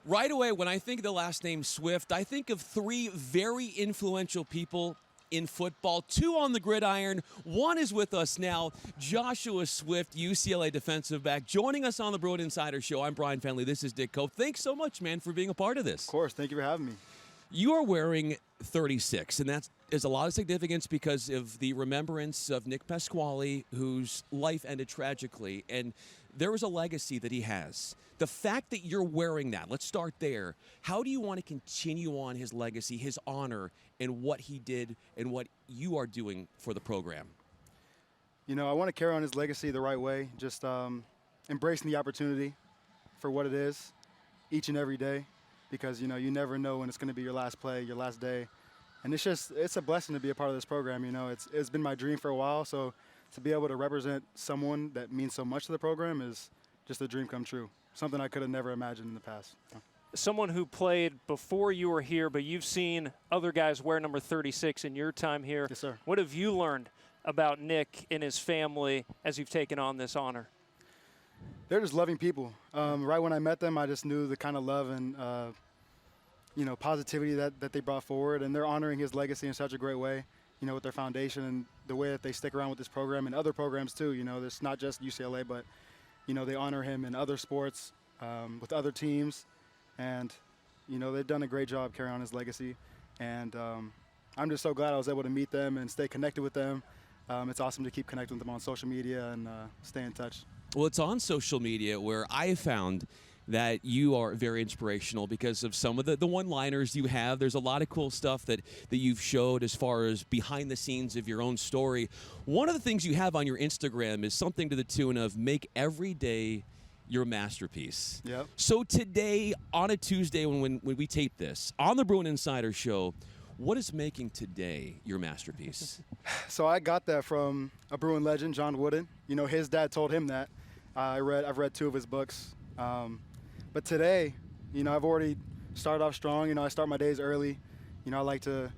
Right away, when I think of the last name Swift, I think of three very influential people in football, two on the gridiron. One is with us now, Joshua Swift, UCLA defensive back, joining us on the Bruin Insider Show. I'm Brian Fenley. This is Dick Cope. Thanks so much, man, for being a part of this. Of course. Thank you for having me. You are wearing 36, and that is a lot of significance because of the remembrance of Nick Pasquali, whose life ended tragically, and there is a legacy that he has. The fact that you're wearing that, let's start there. How do you want to continue on his legacy, his honor, and what he did and what you are doing for the program? You know, I want to carry on his legacy the right way, just embracing the opportunity for what it is each and every day. Because, you know, you never know when it's going to be your last play, your last day. And it's a blessing to be a part of this program. You know, it's been my dream for a while. So to be able to represent someone that means so much to the program is just a dream come true. Something I could have never imagined in the past. Someone who played before you were here, but you've seen other guys wear number 36 in your time here. Yes, sir. What have you learned about Nick and his family as you've taken on this honor? They're just loving people. Right when I met them, I just knew the kind of love and, you know, positivity that they brought forward. And they're honoring his legacy in such a great way, you know, with their foundation and the way that they stick around with this program and other programs too. You know, it's not just UCLA, but, you know, they honor him in other sports with other teams. And, you know, they've done a great job carrying on his legacy. And I'm just so glad I was able to meet them and stay connected with them. It's awesome to keep connecting with them on social media and stay in touch. Well, it's on social media where I found that you are very inspirational because of some of the one-liners you have. There's a lot of cool stuff that you've showed as far as behind the scenes of your own story. One of the things you have on your Instagram is something to the tune of make every day your masterpiece. Yep. So today, on a Tuesday when we tape this, on the Bruin Insider Show, what is making today your masterpiece? So I got that from a Bruin legend, John Wooden. You know, his dad told him that. I've read 2 of his books. But today, you know, I've already started off strong. You know, I start my days early. You know, I like to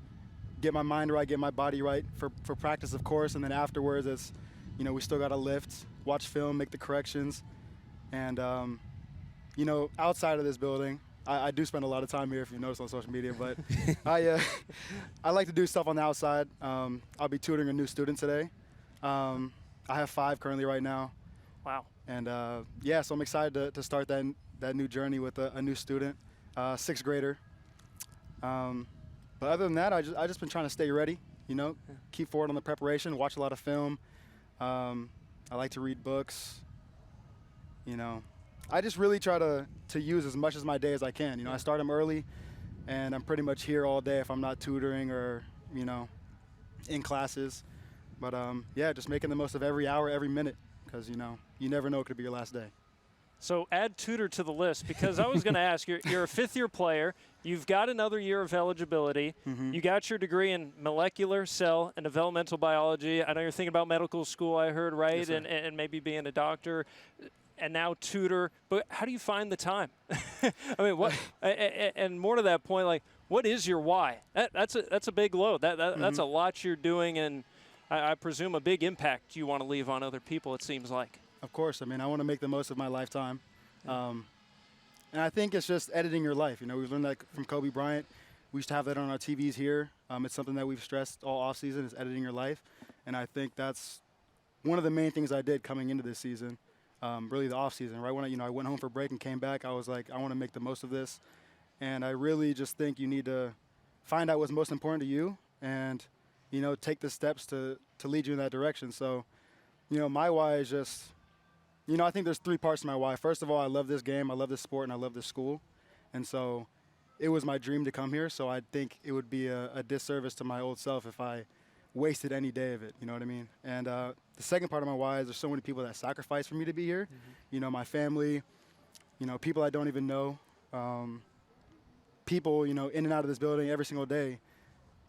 get my mind right, get my body right for practice, of course. And then afterwards, it's, you know, we still got to lift, watch film, make the corrections. And, you know, outside of this building, I do spend a lot of time here, if you notice on social media. But I like to do stuff on the outside. I'll be tutoring a new student today. I have 5 currently right now. Wow. And, yeah, so I'm excited to start that new journey with a new student, 6th grader. But other than that, I just been trying to stay ready, you know, keep forward on the preparation, watch a lot of film. I like to read books, you know. I just really try to use as much of my day as I can. You know, I start them early, and I'm pretty much here all day if I'm not tutoring or, you know, in classes. But, yeah, just making the most of every hour, every minute. Because, you know, you never know it could be your last day. So add tutor to the list, because I was going to ask, you're a 5th-year player. You've got another year of eligibility. Mm-hmm. You got your degree in molecular, cell, and developmental biology. I know you're thinking about medical school, I heard, right? Yes, sir. And maybe being a doctor. And now tutor. But how do you find the time? I mean, what? And more to that point, like, what is your why? That's a big load. That's a lot you're doing, and I presume a big impact you want to leave on other people, it seems like. Of course. I mean, I want to make the most of my lifetime. And I think it's just editing your life. You know, we've learned that from Kobe Bryant. We used to have that on our TVs here. It's something that we've stressed all offseason is editing your life. And I think that's one of the main things I did coming into this season, really the offseason. Right when I went home for break and came back, I was like, I want to make the most of this. And I really just think you need to find out what's most important to you and, you know, take the steps to lead you in that direction. So, you know, my why is just, you know, I think there's 3 parts to my why. First of all, I love this game, I love this sport, and I love this school. And so it was my dream to come here, so I think it would be a disservice to my old self if I wasted any day of it, you know what I mean? And the second part of my why is there's so many people that sacrifice for me to be here. You know, my family, you know, people I don't even know, people, you know, in and out of this building every single day.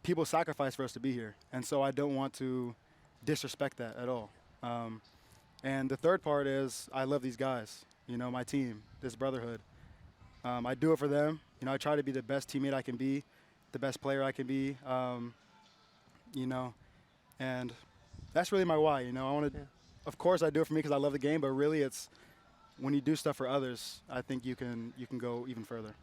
People sacrifice for us to be here. And so I don't want to disrespect that at all. And the third part is I love these guys, you know, my team, this brotherhood. I do it for them. You know, I try to be the best teammate I can be, the best player I can be, you know, and that's really my why. You know, I want to, of course I do it for me because I love the game, but really it's, when you do stuff for others, I think you can go even further.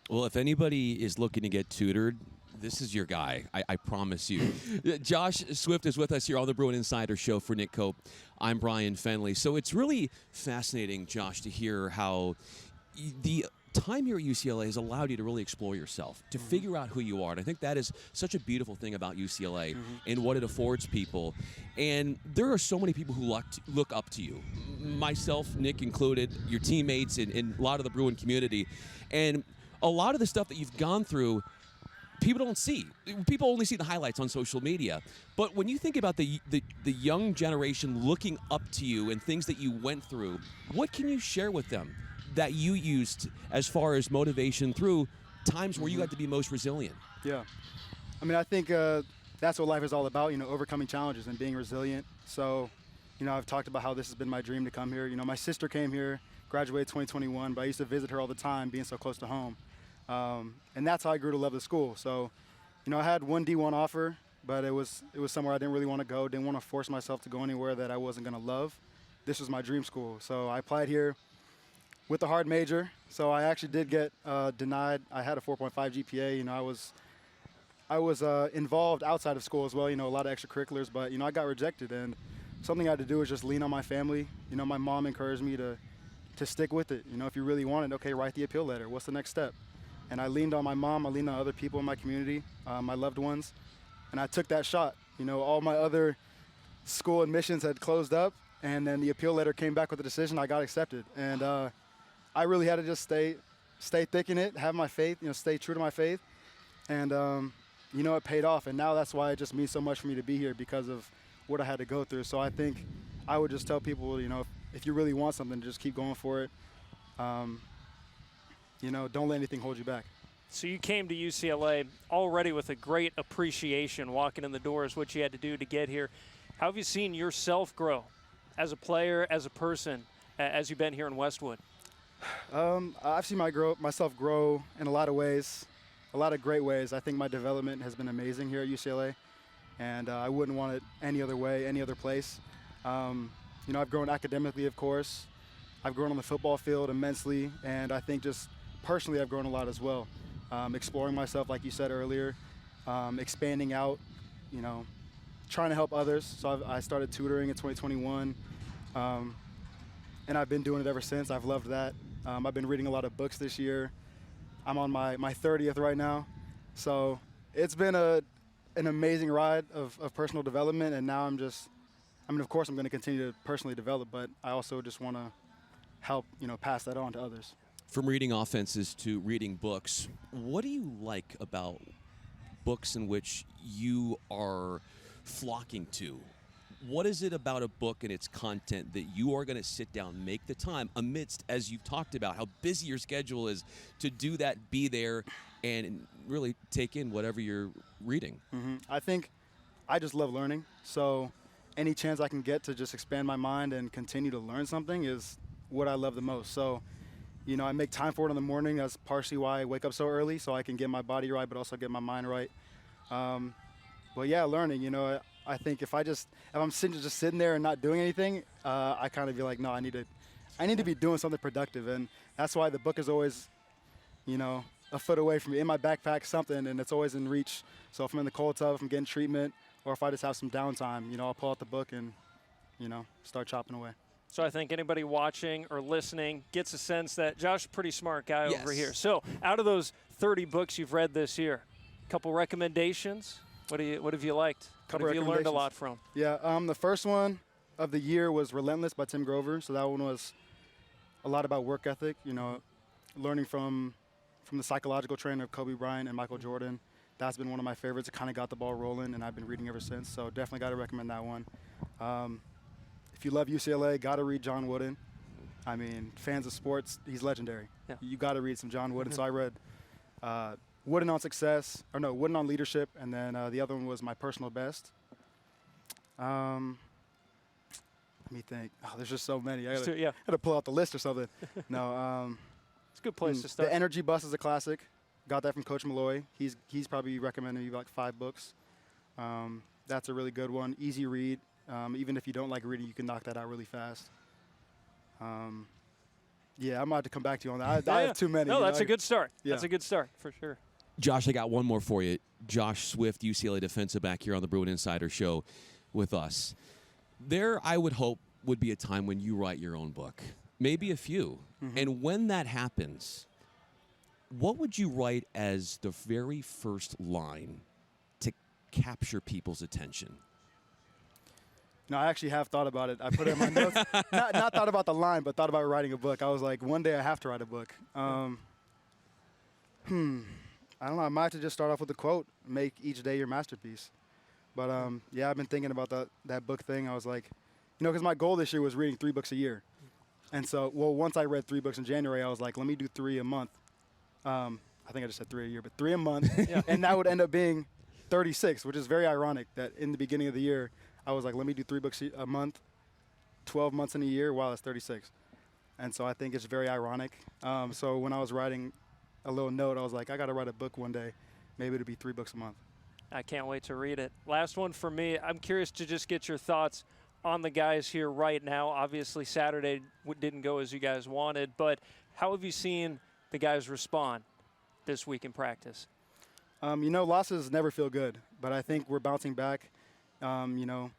Well, if anybody is looking to get tutored, this is your guy. I promise you. Josh Swift is with us here on the Bruin Insider Show for Nick Cope. I'm Brian Fenley. So it's really fascinating, Josh, to hear how the time here at UCLA has allowed you to really explore yourself, to figure out who you are. And I think that is such a beautiful thing about UCLA and what it affords people. And there are so many people who look up to you, myself, Nick included, your teammates, and a lot of the Bruin community. And a lot of the stuff that you've gone through, people don't see. People only see the highlights on social media. But when you think about the young generation looking up to you and things that you went through, what can you share with them that you used as far as motivation through times where you had to be most resilient? Yeah. I mean, I think that's what life is all about, overcoming challenges and being resilient. So, I've talked about how this has been my dream to come here. My sister came here, graduated 2021, but I used to visit her all the time, being so close to home. And that's how I grew to love the school. So, I had one D1 offer, but it was somewhere I didn't really want to go, didn't want to force myself to go anywhere that I wasn't going to love. This was my dream school. So I applied here with a hard major. So I actually did get denied. I had a 4.5 GPA. I was involved outside of school as well, a lot of extracurriculars, but, I got rejected. And something I had to do was just lean on my family. My mom encouraged me to stick with it. If you really want it, okay, write the appeal letter. What's the next step? And I leaned on my mom. I leaned on other people in my community, my loved ones. And I took that shot. All my other school admissions had closed up. And then the appeal letter came back with a decision. I got accepted. And I really had to just stay thick in it, have my faith, stay true to my faith. And, it paid off. And now that's why it just means so much for me to be here, because of what I had to go through. So I think I would just tell people, if you really want something, just keep going for it. Don't let anything hold you back. So you came to UCLA already with a great appreciation walking in the doors, what you had to do to get here. How have you seen yourself grow as a player, as a person, as you've been here in Westwood? I've seen myself grow in a lot of ways, a lot of great ways. I think my development has been amazing here at UCLA, and I wouldn't want it any other way, any other place. I've grown academically, of course. I've grown on the football field immensely, and I think just personally I've grown a lot as well. Exploring myself, like you said earlier, expanding out, trying to help others. So I started tutoring in 2021, and I've been doing it ever since. I've loved that. I've been reading a lot of books this year. I'm on my 30th right now. So it's been an amazing ride of personal development, and now of course I'm going to continue to personally develop, but I also just want to help, pass that on to others. From reading offenses to reading books, what do you like about books in which you are flocking to? What is it about a book and its content that you are going to sit down, make the time amidst, as you've talked about, how busy your schedule is, to do that, be there, and really take in whatever you're reading? I think I just love learning. So any chance I can get to just expand my mind and continue to learn something is what I love the most. So, I make time for it in the morning. That's partially why I wake up so early, so I can get my body right, but also get my mind right. But yeah, learning, I think if I'm sitting there and not doing anything, I kind of be like, no, I need to be doing something productive. And that's why the book is always, a foot away from me, in my backpack, something, and it's always in reach. So if I'm in the cold tub, if I'm getting treatment, or if I just have some downtime, I'll pull out the book and, start chopping away. So I think anybody watching or listening gets a sense that Josh is a pretty smart guy over here. So out of those 30 books you've read this year, a couple recommendations. What have you liked? What have you learned a lot from? Yeah, the first one of the year was Relentless by Tim Grover. So that one was a lot about work ethic, learning from the psychological trainer of Kobe Bryant and Michael Jordan. That's been one of my favorites. It kind of got the ball rolling, and I've been reading ever since. So definitely got to recommend that one. If you love UCLA, got to read John Wooden. I mean, fans of sports, he's legendary. Yeah. You got to read some John Wooden. So I read Wooden on Wooden on Leadership, and then the other one was My Personal Best. Let me think. Oh, there's just so many. I got to pull out the list or something. No. It's a good place to start. The Energy Bus is a classic. Got that from Coach Malloy. He's probably recommended me like 5 books. That's a really good one. Easy read. Even if you don't like reading, you can knock that out really fast. Yeah, I'm about to come back to you on that. I have too many. No, you that's know? a good start. Yeah. That's a good start for sure. Josh, I got one more for you. Josh Swift, UCLA defensive back here on the Bruin Insider Show with us. There, I would hope, would be a time when you write your own book, maybe a few. And when that happens, what would you write as the very first line to capture people's attention? No, I actually have thought about it. I put it in my notes. Not thought about the line, but thought about writing a book. I was like, one day I have to write a book. I don't know. I might have to just start off with a quote, make each day your masterpiece. But, yeah, I've been thinking about that book thing. I was like, you know, because my goal this year was reading 3 books a year. And so, well, once I read 3 books in January, I was like, let me do 3 a month. I think I just said 3 a year, but 3 a month. Yeah. And that would end up being 36, which is very ironic that in the beginning of the year, I was like, let me do 3 books a month, 12 months in a year. Wow, that's 36. And so I think it's very ironic. So when I was writing a little note, I was like, I got to write a book one day. Maybe it'll be 3 books a month. I can't wait to read it. Last one for me. I'm curious to just get your thoughts on the guys here right now. Obviously, Saturday didn't go as you guys wanted, but how have you seen the guys respond this week in practice? You know, losses never feel good, but I think we're bouncing back. You know,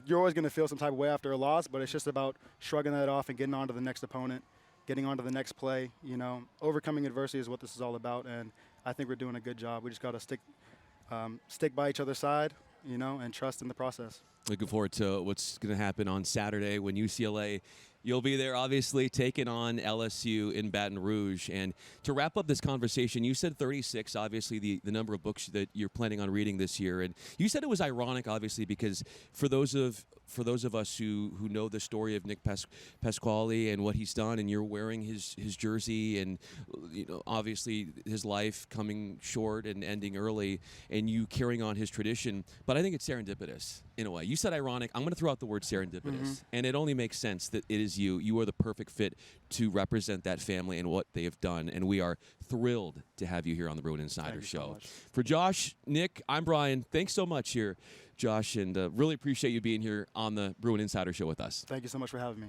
you're always going to feel some type of way after a loss, but it's just about shrugging that off and getting on to the next opponent, getting on to the next play. You know, overcoming adversity is what this is all about, and I think we're doing a good job. We just got to stick by each other's side, you know, and trust in the process. Looking forward to what's going to happen on Saturday when UCLA, you'll be there, obviously, taking on LSU in Baton Rouge. And to wrap up this conversation, you said 36, obviously, the number of books that you're planning on reading this year. And you said it was ironic, obviously, because for those of us who know the story of Nick Pasquali and what he's done, and you're wearing his jersey, and you know, obviously his life coming short and ending early, and you carrying on his tradition. But I think it's serendipitous in a way. You said ironic. I'm going to throw out the word serendipitous, and it only makes sense that it is you. You are the perfect fit to represent that family and what they have done, and we are thrilled to have you here on the Bruin Insider Show. For Josh, Nick, I'm Brian. Thanks so much here, Josh, and really appreciate you being here on the Bruin Insider Show with us. Thank you so much for having me.